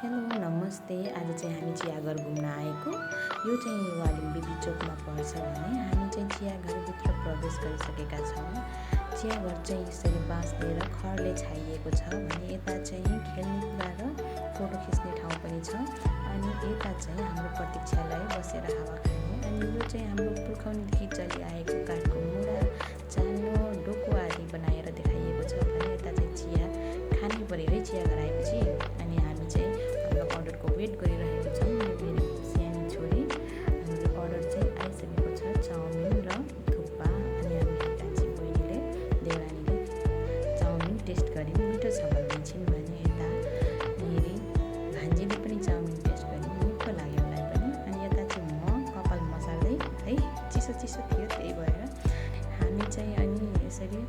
Hello नमस्ते। आज चाहिँ हामी चियाघर घुम्न आएको। यो चाहिँ वालिम्बी चोकमा पर्छ भने हामी चाहिँ चियाघरभित्र प्रवेश गरिसकेका छौँ। चियाघर चाहिँ यसरी बाँसले र खरले छाइएको छ भने यता चाहिँ खेल्ने कुरा र फोटो खिच्ने ठाउँ पनि छ। अनि यता चाहिँ हाम्रो प्रतीक्षालय बसेर हावा खाने। अनि यो चाहिँ हाम्रो पुर्खौँदेखि चलिआएको काठको मुढा, चानो, डोको आदि बनाएर देखाइएको छ भने यता चाहिँ चिया खानै पऱ्यो है चियाघर आएपछि। अनि हामी चाहिँ हाम्रो अर्डरको वेट गरिरहेको छौँ। मेरो सानो छोरी हाम्रो अर्डर चाहिँ आइसकेको छ, चाउमिन र थुक्पा। अनि हाम्रो कान्छी बहिनीले देउरानीले चाउमिन टेस्ट गरी मिठो छ भनिन्छन् भने यता मेरी भान्जीले पनि चाउमिन टेस्ट गरी मिठो लाग्यो मलाई पनि। अनि यता चाहिँ म कपाल मसाल्दै है चिसो चिसो थियो, त्यही भएर हामी चाहिँ अनि यसरी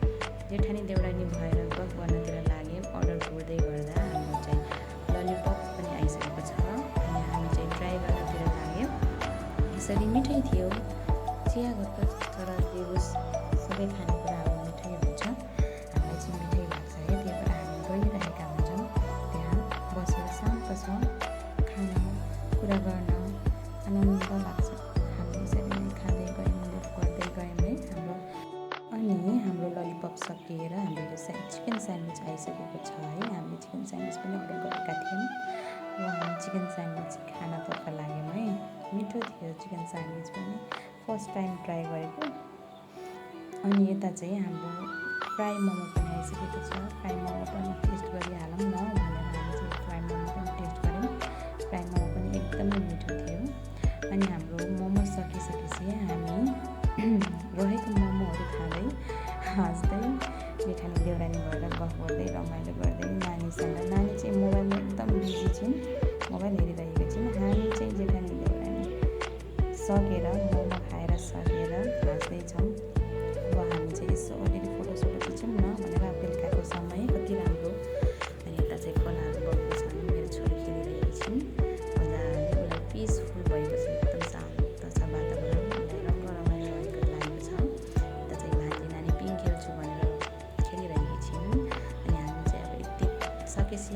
जेठानी देउरानी भएर गफ गर्नतिर लाग्यौँ। अर्डर गर्दै गर्दा हाम्रो चाहिँ ललिपप पनि आइसकेको छ अनि हामी चाहिँ ट्राई गर्नतिर लाग्यौँ। यसरी मिठै थियो। चियाघरको तर जे होस् सबै खानेकुराहरू मिठै हुन्छ। हामीलाई चाहिँ मिठै लाग्छ है, त्यही भएर हामी गइरहेका हुन्छौँ। त्यहाँ बसेर शान्तसँग खान कुरा गर्न आनन्द लाग्छ। हामी यसरी नै खाँदै गयौँ, गफ गर्दै गयौँ है हाम्रो। अनि हाम्रो ललिपप सकिएर हाम्रो यो चिकन स्यान्डविच आइसकेको छ है। हामीले चिकन स्यान्डविच पनि अर्डर गरेका थियौँ। हामी चिकन स्यान्डविच खानतर्फ लाग्यौँ है। मिठो थियो चिकन स्यान्डविच पनि, फर्स्ट टाइम ट्राई गरेको। अनि यता चाहिँ हाम्रो फ्राई मोमो पनि आइसकेको छ। फ्राई मोमो पनि टेस्ट गरिहालौँ न भनेर हामी चाहिँ फ्राई मोमो पनि टेस्ट गऱ्यौँ। फ्राई मोमो पनि एकदमै मिठो थियो। अनि हाम्रो मोमो सकिसकेपछि हामी रहेको मोमोहरू खाँदै हाँस्दै जेठानी देउरानी भएर गफ गर्दै रमाइलो गर्दै नानीसँग, नानी चाहिँ मोबाइलमा एकदम बिजी छिन्, मोबाइल हेरिरहेको छिन्। हामी चाहिँ जेठानी देउरानी सकेर मोमो खाएर सकेर हाँस्दैछौँ। अब हामी चाहिँ यसो अलिअलि फोटोसोटो खिचौँ न भनेर बेलुकाको समय कति राम्रो। अनि यता चाहिँ खोलाहरू बगेको छ भने मेरो छोरी खेलिरहेकी छिन् मजाले। उसलाई पिसफुल भएको छ, एकदम शान्त छ वातावरण, उसलाई रमाइलो भएको लागेको छ। यता चाहिँ भान्जी नानी पिङ खेल्छु भनेर खेलिरहेकी छिन्। अनि हामी चाहिँ अब यति सकेपछि